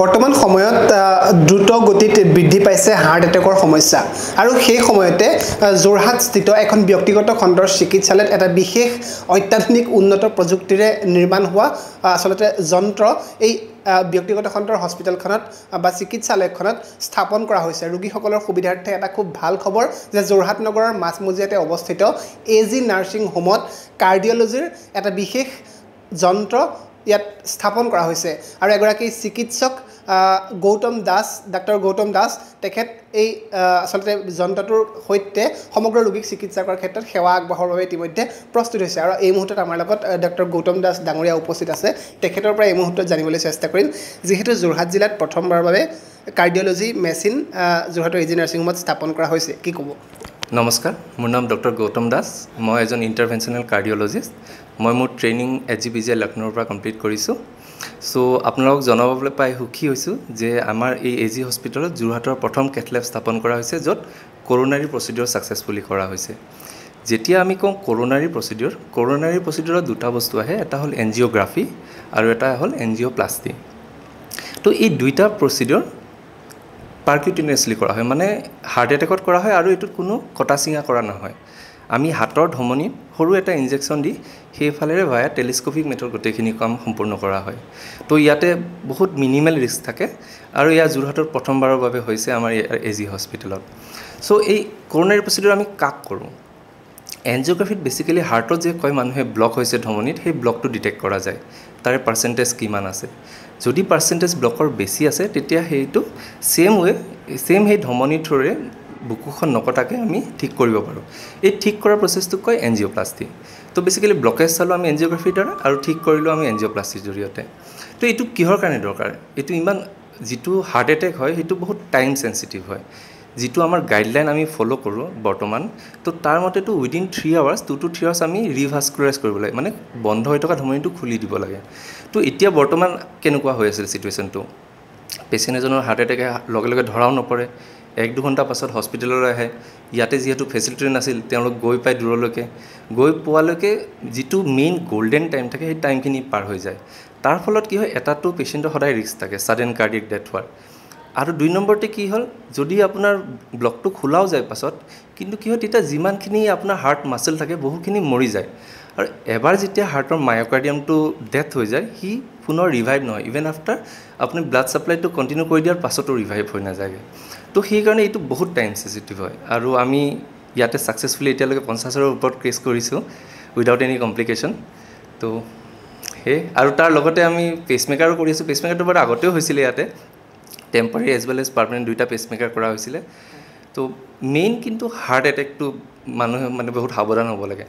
বৰ্তমান সময়ত দ্ৰুত গতিত বৃদ্ধি পাইছে হাৰ্ট এটেকৰ সমস্যা আৰু সেই সময়তে যোৰহাটস্থিত এখন ব্যক্তিগত খণ্ডৰ চিকিৎসালয়ত এটা বিশেষ অত্যাধুনিক উন্নত প্ৰযুক্তিৰে নিৰ্মাণ হোৱা আসলতে যন্ত্ৰ এই ব্যক্তিগত খণ্ডৰ হস্পিটেলখনত বা চিকিৎসালয়খনত স্থাপন কৰা হৈছে ৰোগীসকলৰ সুবিধাৰ্থে এটা খুব ভাল খবৰ যে যোৰহাট নগৰৰ মাছমজিয়াতে অৱস্থিত এজি নাৰ্ছিং হোমত কাৰ্ডিঅলজিৰ এটা বিশেষ যন্ত্ৰ ইয়াত স্থাপন কৰা হৈছে আৰু এগৰাকী চিকিৎসক গৌতম দাস ডাক্তৰ গৌতম দাস তেখেত এই আসলতে যন্ত্ৰটোৰ সৈতে সমগ্ৰ ৰোগীক চিকিৎসা কৰাৰ ক্ষেত্ৰত সেৱা আগবঢ়াবৰ বাবে ইতিমধ্যে প্ৰস্তুত হৈছে আৰু এই মুহূৰ্তত আমাৰ লগত ডাক্তৰ গৌতম দাস ডাঙৰীয়া উপস্থিত আছে তেখেতৰ পৰা এই মুহূৰ্তত জানিবলৈ চেষ্টা কৰিম যিহেতু যোৰহাট জিলাত প্ৰথমবাৰৰ বাবে কাৰ্ডিঅলজি মেচিন যোৰহাটৰ এজি নাৰ্ছিং হোমত স্থাপন কৰা হৈছে কি ক'ব নমস্কাৰ মোৰ নাম ডক্টৰ গৌতম দাস মই এজন ইণ্টাৰভেনশ্যনেল কাৰ্ডিঅলজিষ্ট মই মোৰ ট্ৰেইনিং এজিবিজিএ লক্ষ্ণৌৰ পৰা কমপ্লিট কৰিছোঁ সো আপোনালোকক জনাবলৈ পাই সুখী হৈছোঁ যে আমাৰ এই এজি হস্পিটেলত যোৰহাটৰ প্ৰথম কেথ লেব স্থাপন কৰা হৈছে য'ত কৰোনাৰী প্ৰচিডিউৰ ছাকচেছফুলি কৰা হৈছে যেতিয়া আমি কওঁ কৰোনাৰী প্ৰচিডিউৰত দুটা বস্তু আহে এটা হ'ল এনজিঅ'গ্ৰাফি আৰু এটা হ'ল এনজিঅ'প্লাষ্টি তো এই দুইটা প্ৰচিডিউৰ পাৰ্কিউটিনিয়াছলি কৰা হয় মানে হাৰ্ট এটেকত কৰা হয় আৰু এইটোত কোনো কটা চিঙা কৰা নহয় আমি হাতৰ ধমনীত সৰু এটা ইনজেকশ্যন দি সেইফালেৰে ভায়া টেলিস্কোপিক মেথড গোটেইখিনি কাম সম্পূৰ্ণ কৰা হয় তো ইয়াতে বহুত মিনিমেল ৰিস্ক থাকে আৰু ইয়াৰ যোৰহাটৰ প্ৰথমবাৰৰ বাবে হৈছে আমাৰ এজি হস্পিটেলত চ' এই কৰোনাৰী প্ৰচিডিউৰ আমি কাক কৰোঁ এনজিঅ'গ্ৰাফিত বেছিকেলি হাৰ্টত যে কয় মানুহে ব্লক হৈছে ধমনীত সেই ব্লকটো ডিটেক্ট কৰা যায় তাৰে পাৰ্চেণ্টেজ কিমান আছে যদি পাৰ্চেণ্টেজ ব্লকৰ বেছি আছে তেতিয়া সেইটো ছেম সেই ধমনীৰ থ্ৰুৰে বুকুখন নকটাকৈ আমি ঠিক কৰিব পাৰোঁ এই ঠিক কৰাৰ প্ৰচেছটোক কয় এনজিঅ'প্লাষ্টি তো বেছিকেলি ব্লকেজ চালোঁ আমি এনজিঅ'গ্ৰাফিৰ দ্বাৰা আৰু ঠিক কৰিলোঁ আমি এনজিঅ'প্লাষ্টিৰ জৰিয়তে তো এইটো কিহৰ কাৰণে দৰকাৰ এইটো ইমান যিটো হাৰ্ট এটেক হয় সেইটো বহুত টাইম চেঞ্চিটিভ হয় যিটো আমাৰ গাইডলাইন আমি ফ'ল' কৰোঁ বৰ্তমান তো তাৰ মতেতো উইদিন 3 আৱাৰ্ছ 2 to 3 আৱাৰ্ছ আমি ৰিভাস্কুলাৰাইজ কৰিব লাগে মানে বন্ধ হৈ থকা ধমনীটো খুলি দিব লাগে তো এতিয়া বৰ্তমান কেনেকুৱা হৈ আছিল চিটুৱেশ্যনটো পেচেণ্ট এজনৰ হাৰ্ট এটেকে লগে লগে ধৰাও নপৰে 1-2 ঘণ্টা পাছত হস্পিটেললৈ আহে ইয়াতে যিহেতু ফেচিলিটি নাছিল তেওঁলোক গৈ পাই দূৰলৈকে গৈ পোৱালৈকে যিটো মেইন গল্ডেন টাইম থাকে সেই টাইমখিনি পাৰ হৈ যায় তাৰ ফলত কি হয় এটাতো পেচেণ্টৰ সদায় ৰিস্ক থাকে ছাডেন কাৰ্ডিয়েক ডেথ হোৱাৰ আৰু 2 নম্বৰতে কি হ'ল যদি আপোনাৰ ব্লকটো খোলাও যায় পাছত কিন্তু কি হয় তেতিয়া যিমানখিনি আপোনাৰ হাৰ্ট মাছল থাকে বহুখিনি মৰি যায় আৰু এবাৰ যেতিয়া হাৰ্টৰ মায়'কাৰ্ডিয়ামটো ডেথ হৈ যায় সি পুনৰ ৰিভাইভ নহয় ইভেন আফটাৰ আপুনি ব্লাড ছাপ্লাইটো কণ্টিনিউ কৰি দিয়াৰ পাছতো ৰিভাইভ হৈ নাযায়গৈ তো সেইকাৰণে এইটো বহুত টাইম চেঞ্চিটিভ হয় আৰু আমি ইয়াতে ছাকচেছফুলি এতিয়ালৈকে 50ৰ ওপৰত কেছ কৰিছোঁ উইদাউট এনি কমপ্লিকেশ্যন তো আৰু তাৰ লগতে আমি পেচমেকাৰো কৰি আছোঁ পেচমেকাৰটো বাৰু আগতেও হৈছিলে ইয়াতে temporary as well as permanent দুইটা পেচমেকাৰ কৰা হৈছিলে তো মেইন কিন্তু হাৰ্ট এটেকটো মানুহে মানে বহুত সাৱধান হ'ব লাগে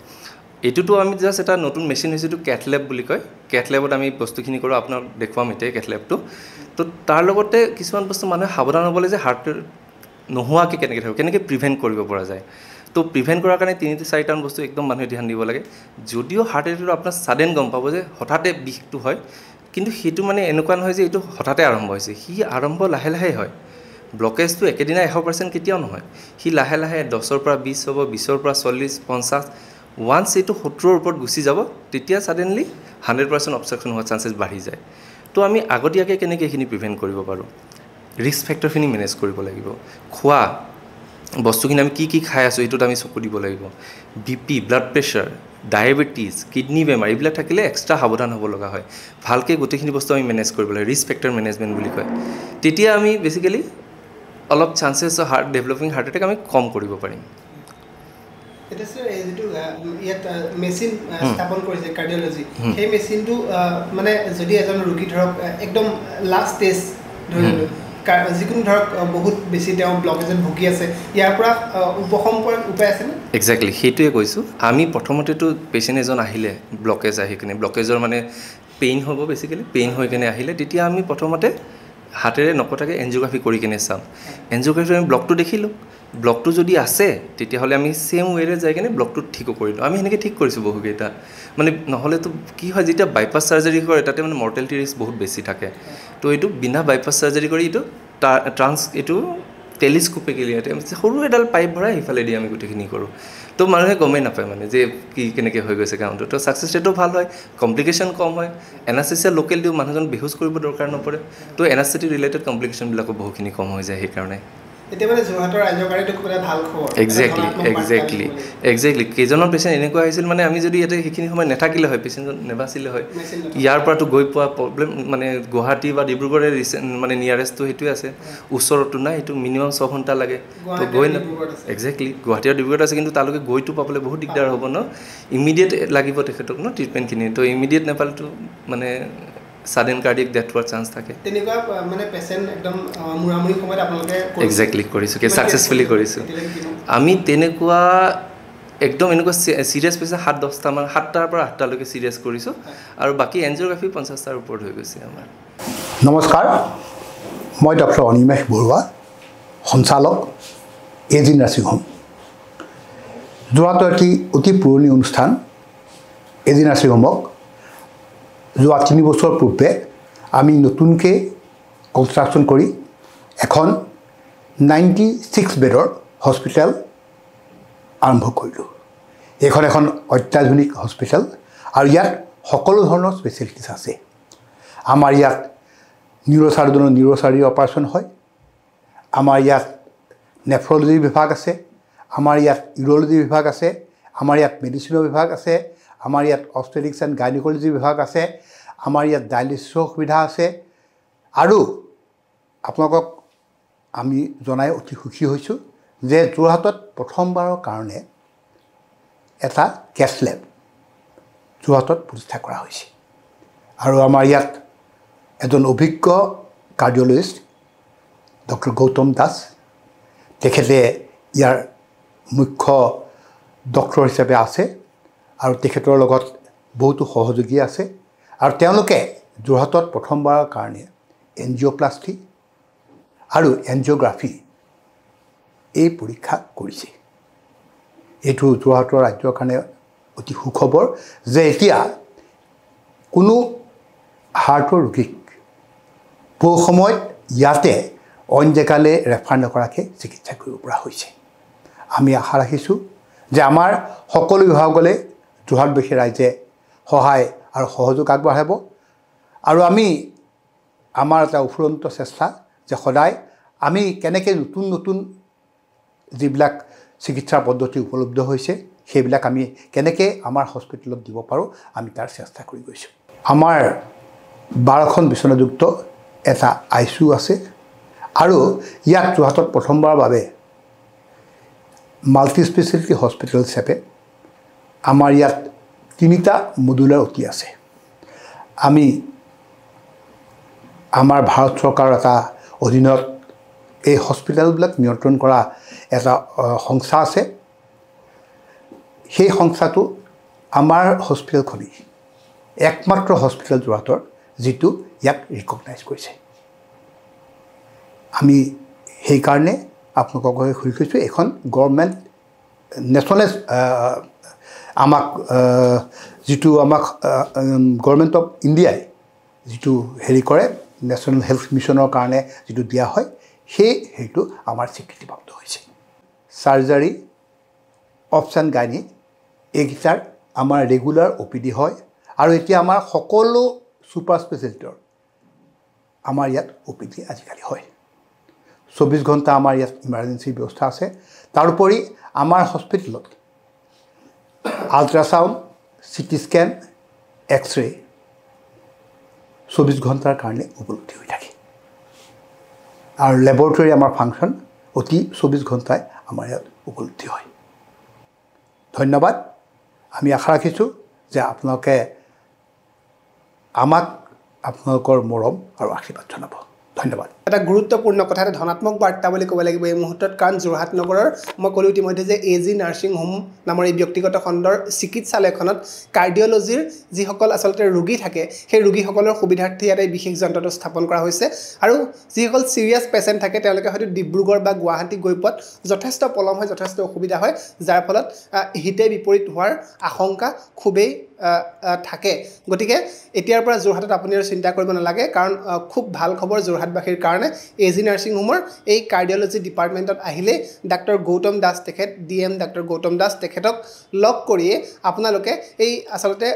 এইটোতো আমি জাষ্ট এটা নতুন মেচিন হৈছে এইটো কেথ লেব বুলি কয় কেথ লেবত আমি বস্তুখিনি কৰোঁ আপোনাক দেখুৱাম এতিয়া কেথ লেবটো তো তাৰ লগতে কিছুমান বস্তু মানুহে সাৱধান হ'ব লাগে যে হাৰ্ট নোহোৱাকৈ কেনেকৈ থাকিব কেনেকৈ প্ৰিভেণ্ট কৰিব পৰা যায় তো প্ৰিভেণ্ট কৰাৰ কাৰণে 3-4টামান বস্তু একদম মানুহে ধ্যান দিব লাগে যদিও হাৰ্ট এটেকটো আপোনাৰ ছাডেন গম পাব যে হঠাতে বিষটো হয় কিন্তু সেইটো মানে এনেকুৱা নহয় যে এইটো হঠাতে আৰম্ভ হৈছে সি আৰম্ভ লাহে লাহে হয় ব্লকেজটো একেদিনা 100% কেতিয়াও নহয় সি লাহে লাহে 10ৰ পৰা 20 হ'ব 20ৰ পৰা 40 50 ওৱান্স এইটো 70ৰ ওপৰত গুচি যাব তেতিয়া ছাডেনলি 100% অবষ্ট্ৰাকশ্যন হোৱাৰ চান্সেছ বাঢ়ি যায় তো আমি আগতীয়াকৈ কেনেকৈ এইখিনি প্ৰিভেণ্ট কৰিব পাৰোঁ ৰিস্ক ফেক্টৰখিনি মেনেজ কৰিব লাগিব খোৱা বস্তুখিনি আমি কি খাই আছোঁ এইটোত আমি চকু দিব লাগিব BP blood pressure diabetes kidney বেমাৰ এইবিলাক থাকিলে এক্সট্ৰা সাৱধান হ'ব লগা হয় ভালকৈ গোটেইখিনি বস্তু আমি মেনেজ কৰিব লাগে ৰিস্ক ফেক্টৰ মেনেজমেণ্ট বুলি কয় তেতিয়া আমি বেছিকেলি অলপ চান্সেছ হাৰ্ট ডেভেলপিং হাৰ্ট এটেক আমি কম কৰিব পাৰিম এটা স্যাৰ এই যেটো ইয়াত মেচিন স্থাপন কৰিছে কাৰ্ডিঅলজি সেই মেচিনটো মানে যদি এজন ৰোগী ধৰক একদম লাষ্ট ষ্টেজ ধৰিলো যিকোনো ধৰক বহুত বেছি তেওঁ ব্লকেজত ভুগি আছে ইয়াৰ পৰা উপশম কৰাৰ উপায় আছে নে এক্স্যাক্টলি সেইটোৱে কৈছোঁ আমি প্ৰথমতেতো পেচেণ্ট এজন আহিলে ব্লকেজ আহি কিনে ব্লকেজৰ মানে পেইন হ'ব বেছিকেলি পেইন হৈ কিনে আহিলে তেতিয়া আমি প্ৰথমতে হাতেৰে নকটাকৈ এনজিঅ'গ্ৰাফি কৰি কিনে চাম এনজিঅ'গ্ৰাফি আমি ব্লকটো দেখিলোঁ ব্লকটো যদি আছে তেতিয়াহ'লে আমি ছেম ৱেৰে যাই কিনে ব্লকটো ঠিকো কৰিলোঁ আমি সেনেকৈ ঠিক কৰিছোঁ বহুকেইটা মানে নহ'লেতো কি হয় যেতিয়া বাইপাছ চাৰ্জাৰী কৰে তাতে মানে মৰ্টেলিটি ৰিস্ক বহুত বেছি থাকে তো এইটো বিনা বাইপাছ চাৰ্জাৰী কৰি এইটো এইটো টেলিস্কোপিকেলি সৰু এডাল পাইপ ভৰাই সিফালেদি আমি গোটেইখিনি কৰোঁ তো মানুহে গমেই নাপায় মানে যে কি কেনেকৈ হৈ গৈছে কামটো তো ছাকচেছ ৰেটো ভাল হয় কমপ্লিকেশ্যন কম হয় এনাস্থেচিয়া লোকেল দিওঁ মানুহজন বেহুচ কৰিব দৰকাৰ নপৰে তো এনাস্থেটিক ৰিলেটেড কমপ্লিকেশ্যনবিলাকো বহুখিনি কম হৈ যায় সেইকাৰণে এতিয়া মানে যোৰহাটৰ ৰাইজৰ কাৰণেতো খুব এটা ভাল খবৰ একজেক্টলি কেইজনৰ পেচেণ্ট এনেকুৱা হৈছিল মানে আমি যদি ইয়াতে সেইখিনি সময় নাথাকিলে হয় পেচেণ্টজন নেবাচিলে হয় ইয়াৰ পৰাতো গৈ পোৱা প্ৰব্লেম মানে গুৱাহাটী বা ডিব্ৰুগড়ে মানে নিয়াৰেষ্টটো সেইটোৱে আছে ওচৰতো নাই এইটো মিনিমাম 6 ঘণ্টা লাগে তো গৈ একজেক্টলি গুৱাহাটী আৰু ডিব্ৰুগড়ত আছে কিন্তু তালৈকে গৈতো পাবলৈ বহুত দিগদাৰ হ'ব ন ইমিডিয়েট লাগিব তেখেতক ন ট্ৰিটমেণ্টখিনি তো ইমিডিয়েট নাপালেতো মানে sudden cardiac death হোৱাৰ চান্স থাকে তেনেকুৱা মানে পেচেণ্ট একদম মুৰামুৰি সময়ত আপোনালোকে একজেক্টলি কৰিছোঁ কি ছাকচেছফুলি কৰিছোঁ আমি তেনেকুৱা একদম এনেকুৱা চিৰিয়াছ পেচেণ্ট 7-10টাৰ পৰা 8টালৈকে চিৰিয়াছ কৰিছোঁ আৰু বাকী এনজিঅ'গ্ৰাফি 50টাৰ ওপৰত হৈ গৈছে আমাৰ নমস্কাৰ মই ডক্টৰ অনিমেষ বৰুৱা সঞ্চালক এজি নাৰ্ছিং হোম যোৱাটো এটি অতি পুৰণি অনুষ্ঠান এজি নাৰ্ছিং হোমক যোৱা 3 বছৰ পূৰ্বে আমি নতুনকৈ কনষ্ট্ৰাকশ্যন কৰি এখন 96 বেডৰ হস্পিটেল আৰম্ভ কৰিলোঁ এইখন এখন অত্যাধুনিক হস্পিটেল আৰু ইয়াত সকলো ধৰণৰ স্পেচিয়েলিটিছ আছে আমাৰ ইয়াত নিউৰোচাৰ্জনৰ নিউৰোচাৰ্জাৰী অপাৰেশ্যন হয় আমাৰ ইয়াত নেফ্ৰলজি বিভাগ আছে আমাৰ ইয়াত ইউৰলজি বিভাগ আছে আমাৰ ইয়াত মেডিচিনৰ বিভাগ আছে আমাৰ ইয়াত অবষ্টেট্ৰিক্স এণ্ড গাইনকলজি বিভাগ আছে আমাৰ ইয়াত ডায়ালিচিছৰ সুবিধা আছে আৰু আপোনালোকক আমি জনাই অতি সুখী হৈছোঁ যে যোৰহাটত প্ৰথমবাৰৰ কাৰণে এটা কেছ লেব যোৰহাটত প্ৰতিষ্ঠা কৰা হৈছে আৰু আমাৰ ইয়াত এজন অভিজ্ঞ কাৰ্ডিঅলজিষ্ট ডক্টৰ গৌতম দাস তেখেতে ইয়াৰ মুখ্য ডক্টৰ হিচাপে আছে আৰু তেখেতৰ লগত বহুতো সহযোগী আছে আৰু তেওঁলোকে যোৰহাটত প্ৰথমবাৰৰ কাৰণে এনজিঅ'প্লাষ্টি আৰু এনজিঅ'গ্ৰাফি এই পৰীক্ষা কৰিছে এইটো যোৰহাটৰ ৰাজ্যৰ কাৰণে অতি সুখবৰ যে এতিয়া কোনো হাৰ্টৰ ৰোগীক বহু সময়ত ইয়াতে অইন জেগালৈ ৰেফাৰ নকৰাকৈ চিকিৎসা কৰিব পৰা হৈছে আমি আশা ৰাখিছোঁ যে আমাৰ সকলো বিভাগলৈ যোৰহাটবাসী ৰাইজে সহায় আৰু সহযোগ আগবঢ়াব আৰু আমি আমাৰ এটা উফুৰন্ত চেষ্টা যে সদায় আমি কেনেকৈ নতুন নতুন যিবিলাক চিকিৎসা পদ্ধতি উপলব্ধ হৈছে সেইবিলাক আমি কেনেকৈ আমাৰ হস্পিটেলত দিব পাৰোঁ আমি তাৰ চেষ্টা কৰি গৈছোঁ আমাৰ 12খন বিচনাযুক্ত এটা ICU আছে আৰু ইয়াত যোৰহাটত প্ৰথমবাৰৰ বাবে মাল্টি স্পেচিয়েলিটি হস্পিটেল হিচাপে আমাৰ ইয়াত 3টা মডুলাৰ অতি আছে আমি আমাৰ ভাৰত চৰকাৰৰ এটা অধীনত এই হস্পিটেলবিলাক নিয়ন্ত্ৰণ কৰা এটা সংস্থা আছে সেই সংস্থাটো আমাৰ হস্পিটেলখনেই একমাত্ৰ হস্পিটেল যোৰহাটৰ যিটো ইয়াক ৰিকগনাইজ কৰিছে আমি সেইকাৰণে আপোনালোকক কৈছোঁ এখন গভৰ্ণমেণ্ট নেশ্যনেল আমাক যিটো আমাক গভৰ্ণমেণ্ট অফ ইণ্ডিয়াই যিটো হেৰি কৰে নেশ্যনেল হেল্থ মিছনৰ কাৰণে যিটো দিয়া হয় সেই হেৰিটো আমাৰ স্বীকৃতিপ্ৰাপ্ত হৈছে চাৰ্জাৰী অপশ্যন গাইনী এইকেইটাৰ আমাৰ ৰেগুলাৰ OPD হয় আৰু এতিয়া আমাৰ সকলো ছুপাৰ স্পেচিয়েলিটিৰ আমাৰ ইয়াত OPD আজিকালি হয় 24 ঘণ্টা আমাৰ ইয়াত ইমাৰ্জেঞ্চি ব্যৱস্থা আছে তাৰোপৰি আমাৰ হস্পিটেলত আল্ট্ৰাছাউণ্ড চিটি স্কেন এক্সৰে 24 ঘণ্টাৰ কাৰণে উপলব্ধ হৈ থাকে আৰু লেবৰেটৰী আমাৰ ফাংচন অতি 24 ঘণ্টাই আমাৰ ইয়াত উপলব্ধ হয় ধন্যবাদ আমি আশা ৰাখিছোঁ যে আপোনালোকে আমাক আপোনালোকৰ মৰম আৰু আশীৰ্বাদ জনাব ধন্যবাদ এটা গুৰুত্বপূৰ্ণ কথা এটা ধনাত্মক বাৰ্তা বুলি ক'ব লাগিব এই মুহূৰ্তত কাৰণ যোৰহাট নগৰৰ মই ক'লোঁ ইতিমধ্যে যে এজি নাৰ্ছিং হোম নামৰ এই ব্যক্তিগত খণ্ডৰ চিকিৎসালয়খনত কাৰ্ডিঅ'লজিৰ যিসকল আচলতে ৰোগী থাকে সেই ৰোগীসকলৰ সুবিধাৰ্থে ইয়াতে বিশেষ যন্ত্ৰটো স্থাপন কৰা হৈছে আৰু যিসকল চিৰিয়াছ পেচেণ্ট থাকে তেওঁলোকে হয়তো ডিব্ৰুগড় বা গুৱাহাটী গৈ পোৱাত যথেষ্ট পলম হয় যথেষ্ট অসুবিধা হয় যাৰ ফলত হিতে বিপৰীত হোৱাৰ আশংকা খুবেই থাকে গতিকে এতিয়াৰ পৰা যোৰহাটত আপুনি আৰু চিন্তা কৰিব নালাগে কাৰণ খুব ভাল খবৰ যোৰহাটবাসীৰ কাৰণে এজি নাৰ্ছিং হোমৰ এই কাৰ্ডিঅলজি ডিপাৰ্টমেণ্টত আহিলে ডাক্তৰ গৌতম দাস তেখেত ডিএম ডাক্তৰ গৌতম দাস তেখেতক লগ কৰিয়ে আপোনালোকে এই আচলতে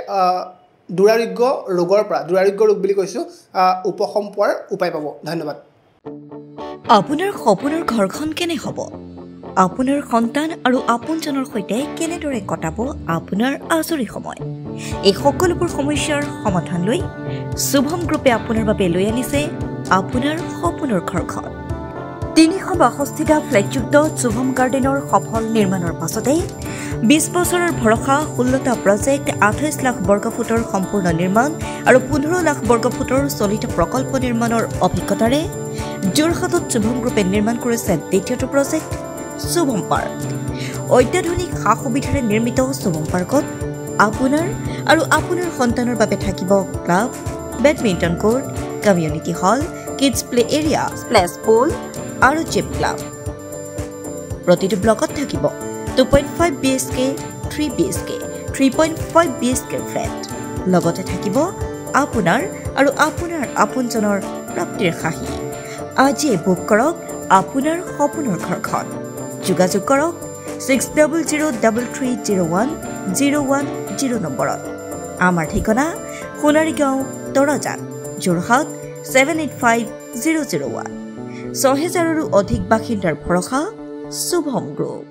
দুৰাৰোগ্য ৰোগৰ পৰা দুৰাৰোগ্য ৰোগ বুলি কৈছোঁ উপশম পোৱাৰ উপায় পাব ধন্যবাদ আপোনাৰ সপোনৰ ঘৰখন কেনে হ'ব আপোনাৰ সন্তান আৰু আপোনজনৰ সৈতে কেনেদৰে কটাব আপোনাৰ আজৰি সময় এই সকলোবোৰ সমস্যাৰ সমাধান লৈ শুভম গ্ৰুপে আপোনাৰ বাবে লৈ আনিছে আপোনাৰ সপোনৰ ঘৰখন 362টা ফ্লেটযুক্ত শুভম গাৰ্ডেনৰ সফল নিৰ্মাণৰ পাছতে 20 বছৰৰ ভৰসা 16টা প্ৰজেক্ট 28 লাখ বৰ্গফুটৰ সম্পূৰ্ণ নিৰ্মাণ আৰু 15 লাখ বৰ্গফুটৰ চলিত প্ৰকল্প নিৰ্মাণৰ অভিজ্ঞতাৰে যোৰহাটত শুভম গ্ৰুপে নিৰ্মাণ কৰিছে দ্বিতীয়টো প্ৰজেক্ট শুভম পাৰ্ক অত্যাধুনিক সা সুবিধাৰে নিৰ্মিত শুভম পাৰ্কত আপোনাৰ আৰু আপোনাৰ সন্তানৰ বাবে থাকিব club badminton court community hall kids play area splash pool আৰু জিম ক্লাব প্ৰতিটো ব্লকত থাকিব 2.5 BHK 3 BHK 3.5 BHK ফ্লেট লগতে থাকিব আপোনাৰ আৰু আপোনাৰ আপোনজনৰ প্ৰাপ্তিৰ সাহী আজিয়ে বুক কৰক আপোনাৰ সপোনৰ ঘৰখন যোগাযোগ কৰক 6003301010 নম্বৰত আমাৰ ঠিকনা সোণাৰীগাঁও তৰাজান যোৰহাট 785001 6000ৰো অধিক বাসিন্দাৰ ভৰসা শুভম গ্ৰুপ